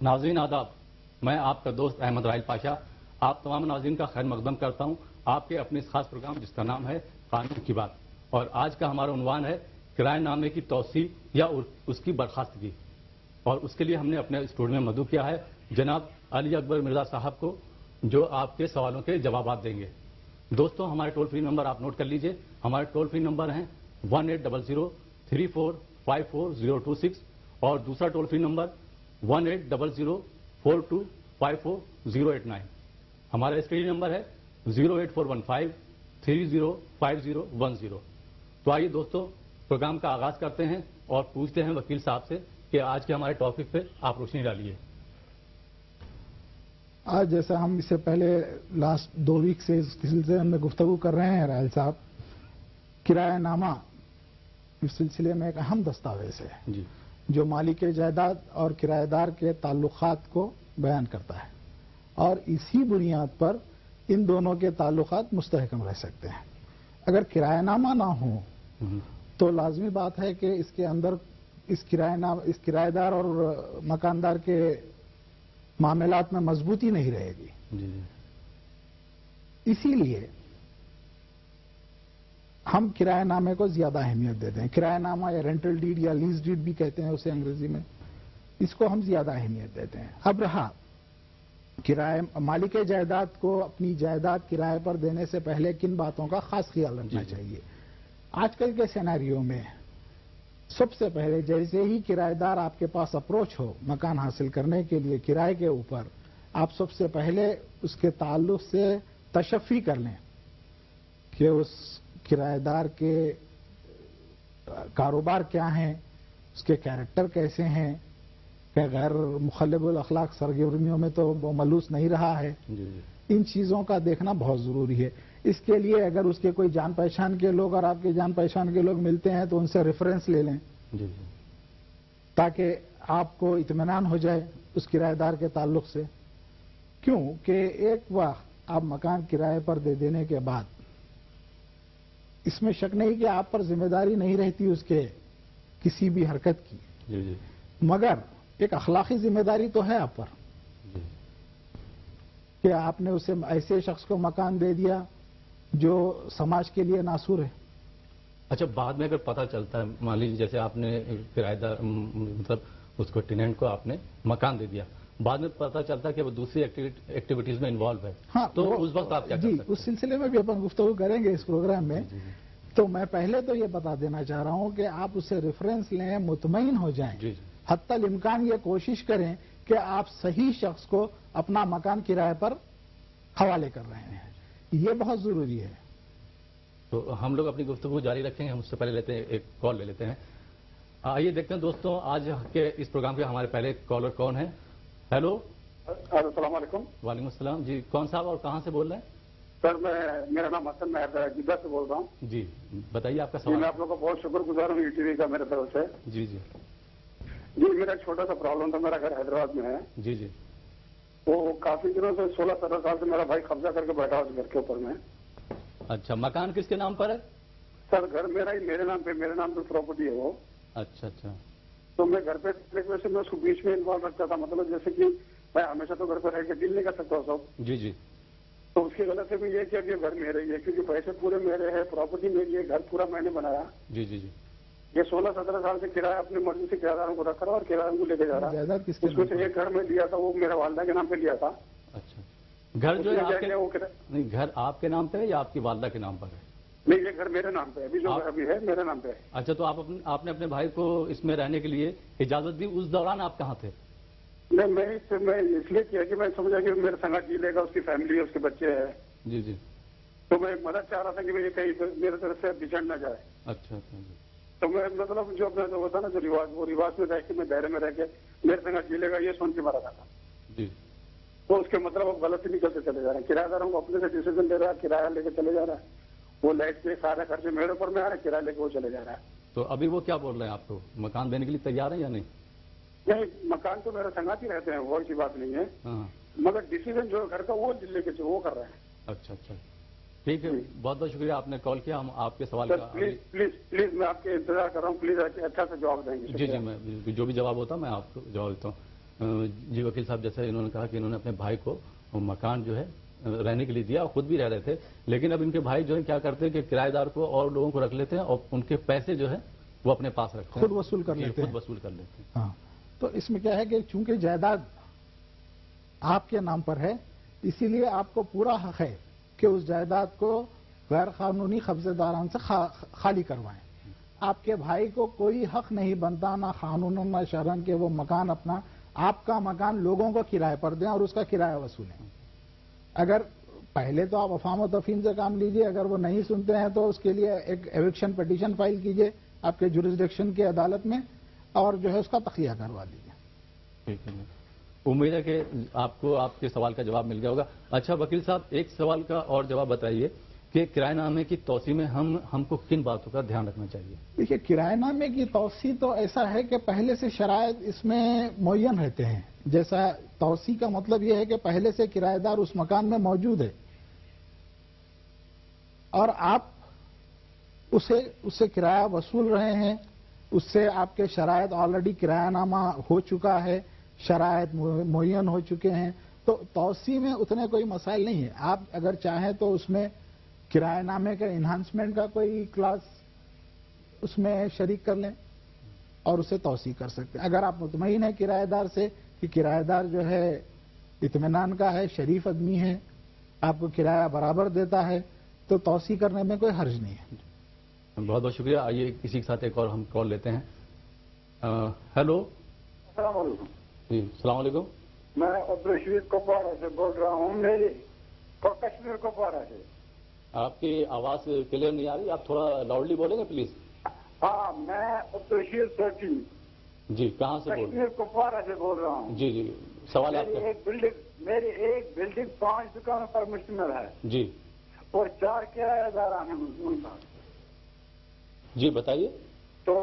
ناظرین آداب، میں آپ کا دوست احمد راحیل پاشا آپ تمام ناظرین کا خیر مقدم کرتا ہوں آپ کے اپنے اس خاص پروگرام جس کا نام ہے قانون کی بات، اور آج کا ہمارا عنوان ہے کرائے نامے کی توسیع یا اس کی برخاستگی، اور اس کے لیے ہم نے اپنے اسٹوڈیو میں مدعو کیا ہے جناب علی اکبر مرزا صاحب کو، جو آپ کے سوالوں کے جوابات دیں گے۔ دوستوں، ہمارے ٹول فری نمبر آپ نوٹ کر لیجئے، ہمارے ٹول فری نمبر ہیں 180034544026 اور دوسرا ٹول فری نمبر 180042544089۔ ہمارا اسٹڈی نمبر ہے 08415305010۔ تو آئیے دوستوں، پروگرام کا آغاز کرتے ہیں اور پوچھتے ہیں وکیل صاحب سے کہ آج کے ہمارے ٹاپک پہ آپ روشنی ڈالیے۔ آج جیسا ہم اس سے پہلے لاسٹ 2 ویک سے اس سلسلے میں گفتگو کر رہے ہیں راحیل صاحب، کرایہ نامہ اس سلسلے میں ایک اہم دستاویز ہے جی، جو مالک جائیداد اور کرایہ دار کے تعلقات کو بیان کرتا ہے، اور اسی بنیاد پر ان دونوں کے تعلقات مستحکم رہ سکتے ہیں۔ اگر کرایہ نامہ نہ ہو تو لازمی بات ہے کہ اس کے اندر اس کرایہ دار اور مکاندار کے معاملات میں مضبوطی نہیں رہے گی۔ اسی لیے ہم کرایہ نامے کو زیادہ اہمیت دیتے ہیں۔ کرایہ نامہ یا رینٹل ڈیڈ یا لیز ڈیڈ بھی کہتے ہیں اسے انگریزی میں، اس کو ہم زیادہ اہمیت دیتے ہیں۔ اب رہا مالک جائیداد کو اپنی جائیداد کرائے پر دینے سے پہلے کن باتوں کا خاص خیال رکھنا چاہیے۔ آج کل کے سیناریو میں سب سے پہلے جیسے ہی کرایہ دار آپ کے پاس اپروچ ہو مکان حاصل کرنے کے لیے کرائے کے اوپر، آپ سب سے پہلے اس کے تعلق سے تشفی کر لیں کہ اس کرایہ دار کے کاروبار کیا ہیں، اس کے کیریکٹر کیسے ہیں، کہ غیر مخلب الاخلاق سرگرمیوں میں تو وہ ملوث نہیں رہا ہے۔ ان چیزوں کا دیکھنا بہت ضروری ہے۔ اس کے لیے اگر اس کے کوئی جان پہچان کے لوگ اور آپ کے جان پہچان کے لوگ ملتے ہیں تو ان سے ریفرنس لے لیں تاکہ آپ کو اطمینان ہو جائے اس کرایہ دار کے تعلق سے۔ کیوں کہ ایک وقت آپ مکان کرائے پر دے دینے کے بعد اس میں شک نہیں کہ آپ پر ذمہ داری نہیں رہتی اس کے کسی بھی حرکت کی، مگر ایک اخلاقی ذمہ داری تو ہے آپ پر کہ آپ نے اسے ایسے شخص کو مکان دے دیا جو سماج کے لیے ناسور ہے۔ اچھا، بعد میں اگر پتہ چلتا ہے، مان لیجیے جیسے آپ نے کرایہ دار مطلب اس کو ٹیننٹ کو آپ نے مکان دے دیا، بعد میں پتہ چلتا ہے کہ وہ دوسری ایکٹیویٹیز میں انوالو ہے، ہاں، تو اس وقت آپ کیا کرتے ہیں؟ اس سلسلے میں بھی اپن گفتگو کریں گے اس پروگرام میں۔ تو میں پہلے تو یہ بتا دینا چاہ رہا ہوں کہ آپ اسے ریفرنس لیں، مطمئن ہو جائیں، حتی الامکان یہ کوشش کریں کہ آپ صحیح شخص کو اپنا مکان کرائے پر حوالے کر رہے ہیں، یہ بہت ضروری ہے۔ تو ہم لوگ اپنی گفتگو جاری رکھیں گے، ہم اس سے پہلے لیتے ہیں ایک کال لے لیتے ہیں۔ آئیے دیکھتے ہیں دوستوں آج کے اس پروگرام کے ہمارے پہلے کالر کون ہیں۔ ہیلو، السلام علیکم۔ وعلیکم السلام، جی کون صاحب اور کہاں سے بول رہے ہیں؟ سر میرا نام حسن، میں جدہ سے بول رہا ہوں۔ جی بتائیے آپ کا جی، سوال۔ میں آپ لوگوں کا بہت شکر گزار ہوں ای ٹی وی کا میرے طرف سے۔ جی جی جی، میرا ایک چھوٹا سا پرابلم تھا، میرا گھر حیدرآباد میں ہے۔ جی جی وہ کافی دنوں سے 16-17 سال سے میرا بھائی قبضہ کر کے بیٹھا اس گھر کے اوپر میں۔ اچھا، مکان کس کے نام پر ہے؟ سر گھر میرا ہی، میرے نام پہ پراپرٹی ہے وہ۔ اچھا اچھا تو میں گھر پہ ویسے میں اس کو بیچ میں انوالو رکھتا تھا، مطلب جیسے کہ میں ہمیشہ تو گھر پہ رہ کے ڈیل نہیں کر سکتا سب۔ جی جی تو اس کی غلط سے بھی یہ کیا کہ گھر میرے ہی ہے، کیونکہ پیسے پورے میرے ہیں، پراپرٹی میری ہے، گھر پورا میں نے بنایا۔ جی جی جی یہ 16-17 سال سے کرایہ اپنی مرضی سے کرایہ داروں کو رکھ رہا اور کرایہ کو لے کے جا رہا ہے۔ اس میں سے ایک گھر میں لیا تھا، وہ میرے والدہ کے نام پہ لیا تھا۔ اچھا، گھر جو ہے آپ کے نہیں، گھر آپ کے نام پہ ہے یا آپ کی والدہ کے نام پر ہے؟ نہیں، یہ گھر میرے نام پہ ہے، ابھی جو گھر ابھی ہے میرے نام پہ ہے۔ اچھا، تو آپ نے اپنے بھائی کو اس میں رہنے کے لیے اجازت دی، اس دوران آپ کہاں تھے؟ نہیں، میں اس لیے کیا کہ میں سمجھا کہ میرے سنگا جی لے گا، اس کی فیملی ہے، اس کے بچے ہیں۔ جی جی تو میں مدد چاہ رہا تھا کہ یہ کہیں میرے طرف سے بچھڑ نہ جائے۔ اچھا اچھا جی۔ تو میں مطلب جو اپنا جو ہوتا نا جو رواج، وہ رواج میں رہ کے میں دائرے میں رہ کے میرے سنگا جی لے گا یہ سن کے مرا تھا۔ جی، تو اس کے مطلب اب غلط ہی نکلتے چلے جا رہے ہیں، کرایہ داروں کو اپنے سے ڈیسیزن لے رہا ہے، کرایہ لے کے چلے جا رہا ہے، وہ لائٹ کے سارے خرچے میرے اوپر میں آ رہے ہیں، کرایہ لے کے وہ چلے جا رہا ہے۔ تو ابھی وہ کیا بول رہے ہیں؟ آپ کو مکان دینے کے لیے تیار ہیں یا نہیں؟ نہیں، مکان تو میرے سنگاتی رہتے ہیں، وہ کی بات نہیں ہے، مگر ڈیسیزن جو ہے گھر کا وہ لے کے وہ کر رہے ہیں۔ اچھا اچھا، ٹھیک ہے، بہت بہت شکریہ آپ نے کال کیا، ہم آپ کے سوال کا پلیز میں آپ کے انتظار کر رہا ہوں، پلیز اچھا سے جواب دیں گے۔ جی جی، میں جو بھی جواب ہوتا میں آپ کو جواب دیتا ہوں۔ جی وکیل صاحب، جیسے انہوں نے کہا کہ انہوں نے اپنے بھائی کو مکان جو ہے رہنے کے لیے دیا اور خود بھی رہ رہے تھے، لیکن اب ان کے بھائی جو ہے کیا کرتے ہیں کہ کرایہ دار کو اور لوگوں کو رکھ لیتے ہیں اور ان کے پیسے جو ہے وہ اپنے پاس رکھتے ہیں، خود وصول کر لیتے ہیں. خود وصول کر لیتے ہیں. ہاں، تو اس میں کیا ہے کہ چونکہ جائیداد آپ کے نام پر ہے، اسی لیے آپ کو پورا حق ہے کہ اس جائیداد کو غیر قانونی قبضے داران سے خالی کروائیں. آپ کے بھائی کو کوئی حق نہیں بنتا، نہ قانون نہ شرعن، کہ وہ مکان اپنا، آپ کا مکان لوگوں کو کرائے پر دیں اور اس کا کرایہ وصولیں. اگر پہلے تو آپ افہام و تفہیم سے کام لیجئے، اگر وہ نہیں سنتے ہیں تو اس کے لیے ایک ایوکشن پٹیشن فائل کیجئے آپ کے جورسڈکشن کی عدالت میں، اور جو ہے اس کا تخلیہ کروا دیجئے. ٹھیک ہے، امید ہے کہ آپ کو آپ کے سوال کا جواب مل گیا ہوگا. اچھا وکیل صاحب، ایک سوال کا اور جواب بتائیے کہ کرایہ نامے کی توسیع میں ہم کو کن باتوں کا دھیان رکھنا چاہیے؟ دیکھیے، کرایہ نامے کی توسیع تو ایسا ہے کہ پہلے سے شرائط اس میں معین رہتے ہیں. جیسا توسیع کا مطلب یہ ہے کہ پہلے سے کرایہ دار اس مکان میں موجود ہے اور آپ اس سے کرایہ وصول رہے ہیں، اس سے آپ کے شرائط آلریڈی کرایہ نامہ ہو چکا ہے، شرائط معین ہو چکے ہیں، تو توسیع میں اتنے کوئی مسائل نہیں ہے. آپ اگر چاہیں تو اس میں کرایہ نامے کے انہانسمنٹ کا کوئی کلاس اس میں شریک کر لیں اور اسے توسیع کر سکتے ہیں. اگر آپ مطمئن ہیں کرایہ دار سے کہ کرایہ دار جو ہے اطمینان کا ہے، شریف آدمی ہے، آپ کو کرایہ برابر دیتا ہے، تو توسیع کرنے میں کوئی حرج نہیں ہے. بہت بہت شکریہ. آئیے کسی کے ساتھ ایک اور ہم کال لیتے ہیں. ہیلو. السلام علیکم. جی السلام علیکم. میں عبدالرشید کپوارہ سے بول رہا ہوں، میری کشمیر کپوارہ سے. آپ کی آواز کلیئر نہیں آ رہی، آپ تھوڑا لاؤڈلی بولیں گے پلیز. ہاں، میں عبدالرشید سیٹھی جی کہاں سے بول رہے کشمیر کپوارہ سے بول رہا ہوں. جی جی سوال آپ کا. میری ایک بلڈنگ 5 دکانوں پر مشتمل ہے جی اور 4 کرایہ دار ہیں ان کا. جی بتائیے. تو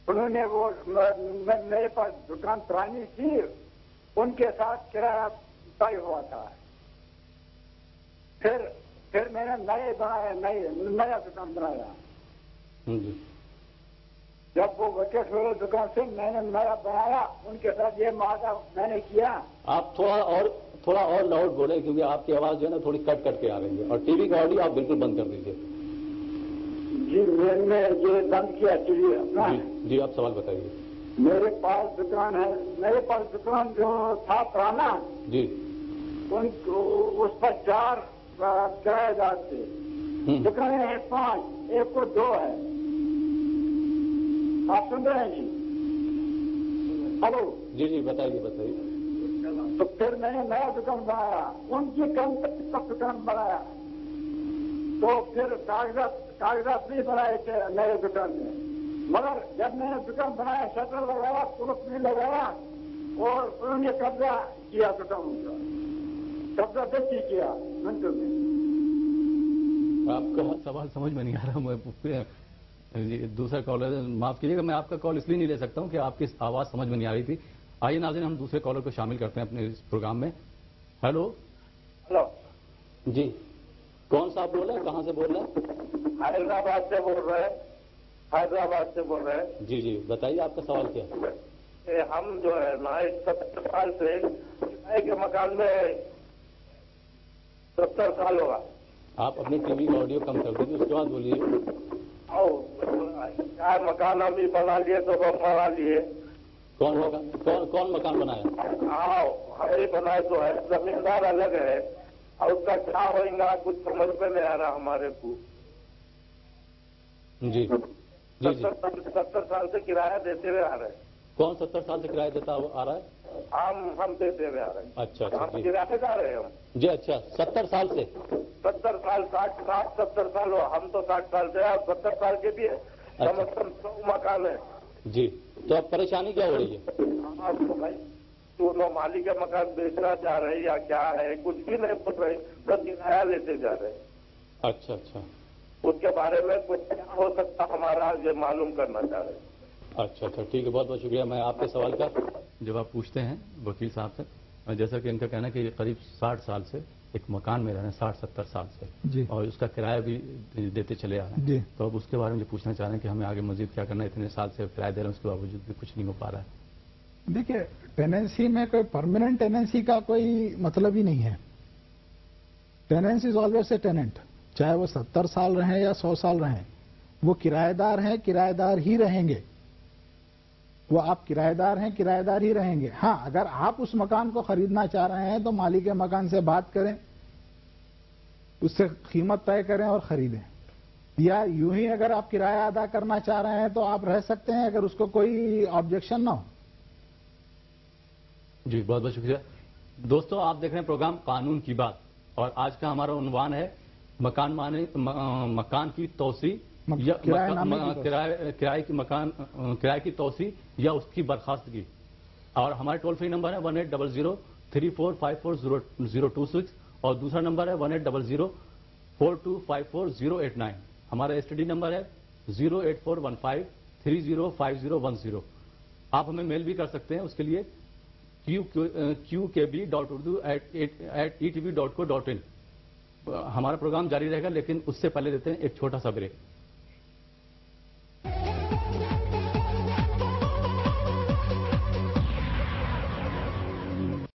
انہوں نے وہ میرے پاس دکان پرانی تھی، ان کے ساتھ کرایہ طے ہوا تھا. پھر میں نے نیا دکان بنایا. جی جب وہ وکیٹ ہوئے دکان سے میں نے نیا بنایا، ان کے ساتھ یہ معاہدہ میں نے کیا. آپ تھوڑا اور لاؤڈ بولیں کیونکہ آپ کی آواز جو ہے نا تھوڑی کٹ کٹ کے آ رہی ہے، اور ٹی وی کا آڈیو آپ بالکل بند کر دیجیے. جی میں نے یہ بند کیا ٹی وی اپنا. جی آپ سوال بتائیے. میرے پاس دکان ہے، میرے پاس دکان جو تھا پرانا، جی اس پر 4 کرایہ دار تھے. دکانیں ہیں 5، ایک کو 2 ہے. آپ سن رہے ہیں جی؟ ہلو. جی جی بتائیے. تو پھر میں نے نیا دکان بنایا، ان کی کم کا دکان بنایا، تو پھر کاغذات نہیں بنائے تھے نئے دکان میں. مگر جب میں نے دکان بنایا، شٹر لگایا، پروف نہیں لگایا، اور انہوں نے قبضہ کیا دکان کا، قبضہ دستی کیا منٹوں میں. آپ کا سوال سمجھ میں نہیں آ رہا. دوسرا کالر معاف کیجیے گا، میں آپ کا کال اس لیے نہیں لے سکتا ہوں کہ آپ کی آواز سمجھ میں نہیں آ رہی تھی. آئیے ناظرین ہم دوسرے کالر کو شامل کرتے ہیں اپنے اس پروگرام میں. ہیلو. ہلو. جی کون صاحب بول رہے ہیں، کہاں سے بول رہے ہیں؟ حیدرآباد سے بول رہے ہیں. جی جی بتائیے آپ کا سوال کیا ہے. ہم جو ہے نا 70 سال سے کرائے کے مکان میں 70 سال ہوگا. آپ اپنی ٹی وی کا آڈیو کم کر دیجیے، اس کے بعد بولیے. کیا مکان ابھی بنا لیے تو بنا لیے. کون مکان بنایا؟ ہاں ہمیں بنائے تو ہے، زمیندار الگ ہے، اور اس کا کیا ہوئے گا کچھ سمجھ میں نہیں آ رہا ہمارے کو. جی 70 سال سے کرایہ دیتے ہوئے آ رہے ہیں. کون 70 سال سے کرایہ دیتا آ رہا ہے؟ ہم دیتے ہوئے آ رہے ہیں. اچھا ہم کرایہ دار رہے ہم. جی اچھا 70 سال سے. 70 سال 60 70 سال ہو. ہم تو 60 سال سے اور 70 سال کے بھی ہے. کم از کم 100 مکان ہے. جی تو اب پریشانی کیا ہو رہی ہے؟ بھائی تو مالی کا مکان بیچنا چاہ رہے یا کیا ہے، کچھ بھی نہیں پوچھ رہے، بس کرایہ لیتے جا رہے. اچھا اس کے بارے میں کچھ کیا ہو سکتا ہمارا یہ معلوم کرنا چاہ رہے ہیں. اچھا ٹھیک ہے. بہت بہت شکریہ. میں آپ کے سوال کا جواب پوچھتے ہیں وکیل صاحب سے. جیسا کہ ان کا کہنا ہے کہ یہ قریب 60 سال سے ایک مکان میں رہے ہیں، 60-70 سال سے. جی. اور اس کا کرایہ بھی دیتے چلے آ رہے ہیں. جی. تو اب اس کے بارے میں پوچھنا چاہ رہے ہیں کہ ہمیں آگے مزید کیا کرنا ہے. اتنے سال سے کرایہ دے رہے ہیں، اس کے باوجود بھی کچھ نہیں ہو پا رہا ہے. دیکھیے ٹیننسی میں کوئی پرماننٹ ٹیننسی کا کوئی مطلب ہی نہیں ہے. Tennessee is always a tenant, چاہے وہ 70 سال رہیں یا 100 سال رہیں, وہ کرایہ دار ہیں, کرایہ دار ہی رہیں گے. وہ آپ کرایہ دار ہیں, کرایہ دار ہی رہیں گے. ہاں اگر آپ اس مکان کو خریدنا چاہ رہے ہیں تو مالک مکان سے بات کریں, اس سے قیمت طے کریں اور خریدیں. یا یوں ہی اگر آپ کرایہ ادا کرنا چاہ رہے ہیں تو آپ رہ سکتے ہیں اگر اس کو کوئی آبجیکشن نہ ہو. جی بہت بہت شکریہ. دوستو آپ دیکھ رہے ہیں پروگرام قانون کی بات, اور آج کا ہمارا عنوان ہے مکان کی توسیع یا کرائے کی توسیع یا اس کی برخاستگی. اور ہمارے ٹول فری نمبر ہے 180034540026 اور دوسرا نمبر ہے 180042544089. ہمارا STD نمبر ہے 08415305010. آپ ہمیں میل بھی کر سکتے ہیں, اس کے لیے qkb.urdu@etv.co.in. ہمارا پروگرام جاری رہے گا, لیکن اس سے پہلے دیتے ہیں ایک چھوٹا سا بریک.